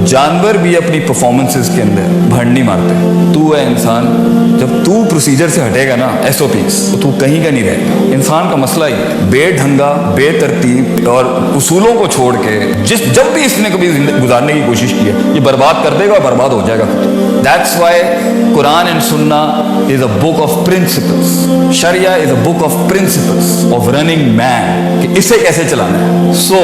जानवर भी अपनी परफॉर्मेंसेस के अंदर भंड नहीं मारते। तू है इंसान, जब तू प्रोसीजर से हटेगा ना, SOPs, तो तू कहीं का नहीं रहेगा। इंसान का मसला ही बेढंगा, बेतरतीब और उसूलों को छोड़ के जब भी इसने कभी गुजारने की कोशिश की है, ये बर्बाद कर देगा और बर्बाद हो जाएगा। That's why Quran and Sunnah is a book of principles, Sharia is a book of principles of running man, कि इसे कैसे चलाना है। सो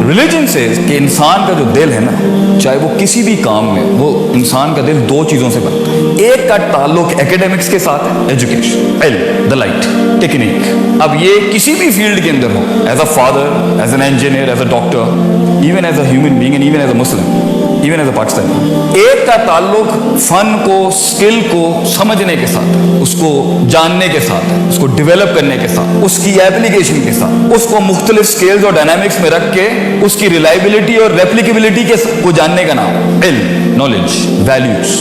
रिलीजन से कि इंसान का जो दिल है ना, चाहे वो किसी भी काम में, वो इंसान का दिल दो चीजों से बनता है। एक का ताल्लुक एकेडमिक्स के साथ है, एजुकेशन, इल्म, द लाइट, टेक्निक। अब ये किसी भी फील्ड के अंदर हो, as a father, as an engineer, as a doctor, even as a human being and even as a Muslim, even as a Pakistani. एक का ताल्लुक फन को, स्किल को समझने के साथ, उसको जानने के साथ, उसको डेवलप करने के साथ, उसकी एप्लीकेशन के साथ, उसको मुख्तलिफ स्केल्स और डायनामिक्स में रख के उसकी रिलायबिलिटी और रेप्लिकेबिलिटी को जानने का नाम इल्म, knowledge, values,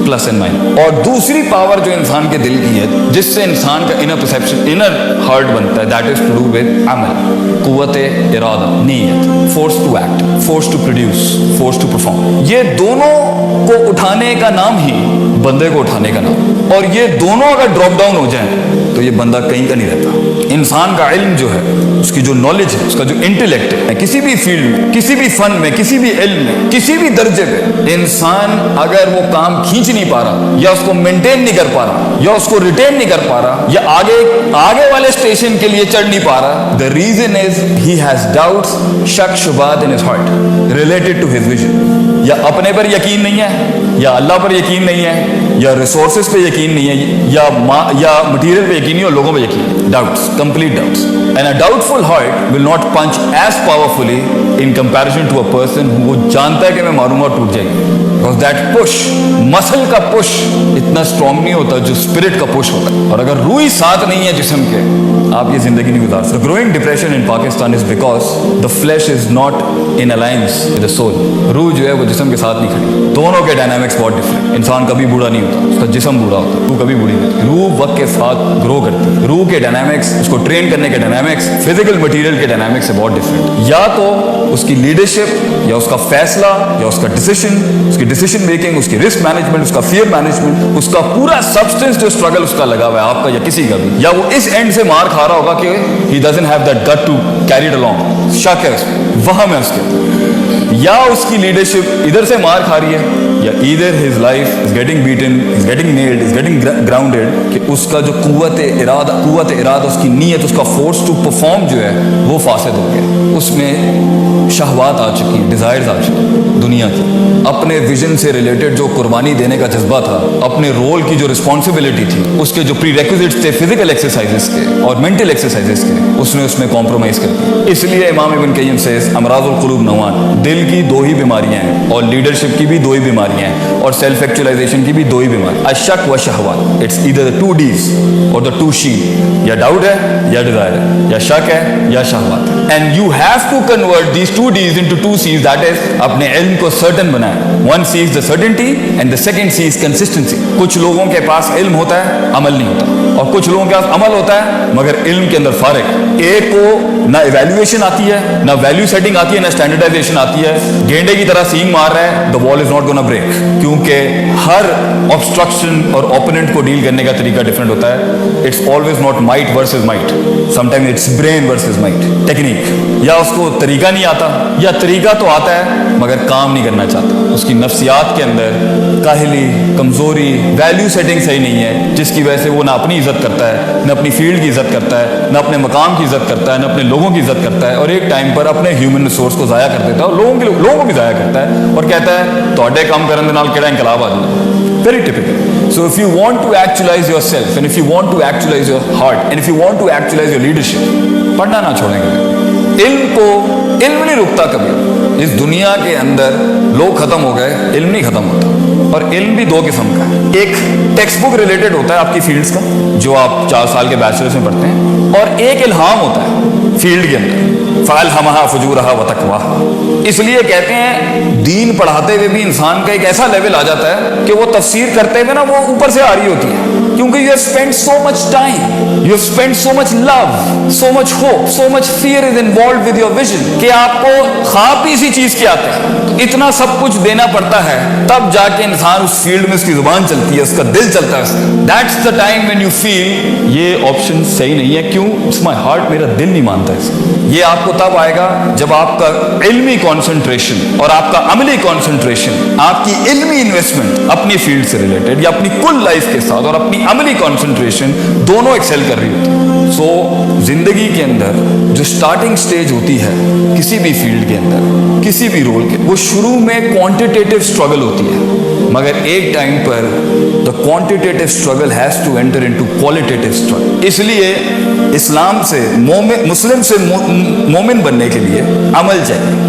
plus and minus. और दूसरी पावर जो इंसान के दिल की है, जिससे इंसान का इनर परसेप्शन, इनर हार्ट बनता है, that is to do with अमल, कुव्वते इरादा, नीयत, force to act, force to produce, force to perform. ये दोनों को उठाने का नाम ही बंदे को उठाने का नाम। और ये दोनों अगर ड्रॉप डाउन हो जाए तो ये बंदा कहीं का नहीं रहता। इंसान का इल्म जो है, उसकी जो नॉलेज है, उसका जो इंटेलेक्ट है, किसी भी फील्ड में, किसी भी फन में, किसी भी इल्म में, किसी भी दर्जे पे इंसान अगर वो काम खींच नहीं पा रहा, या उसको मेंटेन नहीं कर पा रहा, या उसको रिटेन नहीं कर पा रहा, या आगे वाले स्टेशन के लिए चढ़ नहीं पा रहा, the reason is he has doubts, शक शुबात in his heart related to his vision. या अपने पर यकीन नहीं है, या अल्लाह पर यकीन नहीं है, या रिसोर्सेज पे यकीन नहीं है, या मटीरियल पे यकीन नहीं, और लोगों पे यकीन। Doubts, complete doubts. And a doubtful heart will not punch as powerfully in comparison to a person वो जानता है कि मैं मारूंगा और टूट जाएगी। बिकॉज दैट पुश, मसल का पुश इतना स्ट्रांग नहीं होता जो स्पिरिट का पुश होता है। और अगर रूह ही साथ नहीं है जिस्म के, आप ये जिंदगी नहीं गुजार सकते। Growing depression in Pakistan is because the flesh is not in alliance with the soul. रूह जो है वो जिस्म के साथ नहीं खड़ी। दोनों के डायनामिक्स बहुत डिफरेंट। इंसान कभी बूढ़ा नहीं होता, उसका जिस्म बूढ़ा होता है, रूह कभी बूढ़ी नहीं होती। रूह वक्त के साथ ग्रो करती है। रूह के डायनामिक्स, उसको ट्रेन करने के डायनामिक्स, फिजिकल मटीरियल के डायनामिक्स से बहुत डिफरेंट। या तो उसकी लीडरशिप, या उसका फैसला, या उसका डिसीजन, उसकी डिसीजन मेकिंग, उसकी रिस्क मैनेजमेंट, उसका फियर मैनेजमेंट, उसका पूरा सब्सटेंस जो स्ट्रगल उसका लगा हुआ है, आपका या किसी का भी, या वो इस एंड से मार खा रहा होगा कि he doesn't have that gut to carry it along, शक है उसमें, वहम है उसके। या उसकी लीडरशिप इधर से मार खा रही है, या either his life is getting beaten, is getting nailed, is getting grounded, कि उसका जो कुव्वत इरादा, उसकी नीयत, उसका फोर्स टू परफॉर्म जो है वो फासिद हो गया। उसमें शहवात आ चुकी हैं, डिजायर्स आ चुकी हैं दुनिया की। अपने विजन से रिलेटेड जो कुर्बानी देने का जज्बा था, अपने रोल की जो रिस्पॉन्सिबिलिटी थी, उसके जो प्रीरेक्विजिट्स थे फिजिकल एक्सरसाइजेस के और मेंटल एक्सरसाइजेस के, उसने कॉम्प्रोमाइज कर दिया। इसलिए इमाम इब्न क़य्यिम सेज अमराजुल क़ुलूब नौआन, दिल की दो ही बीमारियां हैं, और लीडरशिप की भी दो ही बीमारियां हैं, और सेल्फ एक्चुअलाइजेशन की भी दो ही बीमारी, अशक व शहवात। इट्स ईदर द 2 Ds और द 2 Sh, या डाउट है, या डिजायर है, या शक है, या शहवात। And you have to convert these 2 Ds into 2 Cs, that is अपने इल्म को सर्टन बनाए। 1 C is the certainty and the second C is consistency। कुछ लोगों के पास इल्म होता है, अमल नहीं होता, और कुछ लोगों के पास अमल होता है मगर इल्म के अंदर फारिग। एक को ना इवैल्यूएशन आती है, ना वैल्यू सेटिंग आती है, ना स्टैंडर्डाइजेशन आती है, गेंडे की तरह सींग मार रहा है, the wall is not gonna break. क्योंकि हर ऑब्स्ट्रक्शन और ओपोनेंट को डील करने का तरीका डिफरेंट होता है। It's always not might versus might, sometimes it's brain versus might. Technique, या उसको तरीका नहीं आता, या तरीका तो आता है मगर काम नहीं करना चाहता। उसकी नफ्सियात के अंदर काहली, कमजोरी, वैल्यू सेटिंग सही नहीं है, जिसकी वजह से वो ना अपनी इज्जत करता है, ना अपनी फील्ड की इज्जत करता है, ना अपने मकाम की इज्जत करता है, ना अपने लोगों की इज्जत करता है, और एक टाइम पर अपने ह्यूमन रिसोर्स को ज़ाया कर देता है, और लोगों को भी ज़ाया करता है, और कहता है तोड़े काम करने के नाल केड़ा इनकलाब आ जाए। Very typical. So if you want to actualise your self, and if you want to actualise your heart, and if you want to actualise your leadership, पढ़ना ना छोड़ेंगे। इल्म नहीं रुकता कभी। इस दुनिया के अंदर लोग खत्म हो गए, इल्म नहीं खत्म होता। और इल्म भी 2 किस्म का है। एक टेक्स्ट बुक रिलेटेड होता है आपकी फील्ड्स का, जो आप 4 साल के बैचलर्स में पढ़ते हैं, और एक इल्हाम होता है फील्ड के अंदर, फ़अल्हमहा फ़ुजूरहा व तक़वाहा। इसलिए कहते हैं दीन पढ़ाते हुए भी इंसान का एक ऐसा लेवल आ जाता है कि वो तफसीर करते हुए ना वो ऊपर से आ रही होती है, क्योंकि you have spent so much time, you have spent so much love, so much hope, so much fear is involved with your vision कि आपको ख्वाब भी इसी चीज के आते हैं, तो इतना सब कुछ देना पड़ता है, तब जाके इंसान उस फील्ड में उसकी जुबान चलती है, उसका दिल चलता है उसका. That's the time when you feel ये ऑप्शन सही नहीं है. क्यों? It's my heart, मेरा दिल नहीं मानता इसको. ये आपको तब आएगा जब आपका इल्मी कंसंट्रेशन और आपका अमली कंसंट्रेशन, आपकी इल्मी इन्वेस्टमेंट अपनी फील्ड से रिलेटेड या अपनी कुल लाइफ के साथ और अपनी अमली कंसंट्रेशन दोनों एक्सेल कर रही होती है. सो जिंदगी के अंदर जो स्टार्टिंग स्टेज होती है किसी भी फील्ड के अंदर, किसी भी रोल के, वो शुरू में क्वांटिटेटिव स्ट्रगल होती है, मगर एक टाइम पर the quantitative struggle has to enter into qualitative struggle. इसलिए इस्लाम से मुस्लिम से मोमिन बनने के लिए अमल चाहिए.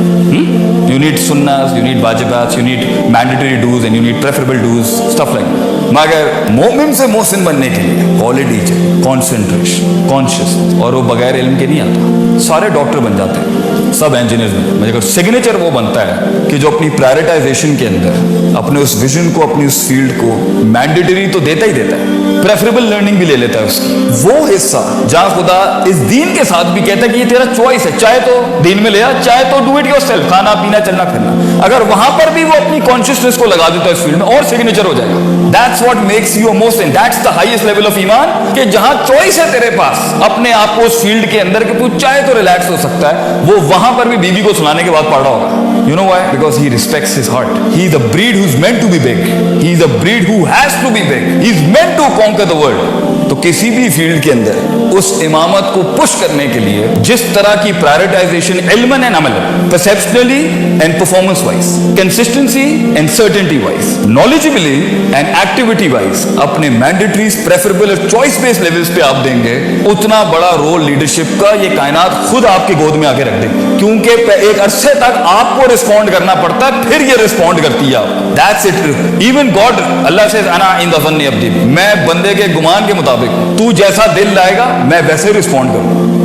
You need sunnahs, you need wajibats, you need mandatory dues and you need preferable dues, stuff like that. मगर मोमिन से मोहसिन बनने के लिए क्वालिटी चाहिए, कॉन्सेंट्रेशन, कॉन्शियस, और वो बगैर इल्म के नहीं आता. सारे डॉक्टर बन जाते हैं, सब इंजीनियर्स बनते हैं, मगर सिग्नेचर वो बनता है कि जो अपनी प्रायोरिटाइजेशन के अंदर अपने उस विजन को, अपनी उस फील्ड को मैंडेटरी तो देता ही देता है, प्रेफरेबल लर्निंग भी ले लेता है उसकी. वो हिस्सा जहाँ खुदा इस दीन के साथ भी कहता है कि ये तेरा चॉइस है, चाहे तो दीन में ले आ, चाहे तो डू इट योरसेल्फ, खाना पीना चलना फिरना. अगर वहां पर भी वो अपनी कॉन्शियसनेस को लगा देता है इस फील्ड में, और सिग्नेचर हो जाएगा. That's what makes you a मोहसिन, that's the highest level of ईमान, कि जहां चॉइस है तेरे पास अपने आप को उस फील्ड के अंदर कि तू चाहे तो रिलैक्स हो सकता है, वो वहां पर भी बीवी को सुनाने के बाद पढ़ रहा होगा. You know why? Because he respects his heart. He is a breed who's meant to be big. He is a breed who has to be big. He is meant to conquer the world. तो किसी भी field के अंदर उस इमामत को push करने के लिए जिस तरह की प्रायोरिटाइजेशन इल्मन एंड अमलन, perceptionally and performance wise, consistency and certainty wise, knowledgeably and activity wise अपने मैंडेटरीज, प्रेफरेबल और चॉइस बेस्ड लेवल्स पे आप देंगे, उतना बड़ा रोल लीडरशिप का ये कायनात खुद आपकी गोद में आके रख देगी. क्योंकि एक अरसे तक आपको रिस्पॉन्ड करना पड़ता है, फिर ये रिस्पॉन्ड करती है आप. That's it. इवन गॉड, अल्लाह से अना इन द ज़न्नि अब्दी, मैं बंदे के गुमान के मुताबिक, तू जैसा दिल लाएगा मैं वैसे रिस्पॉन्ड करूंगा.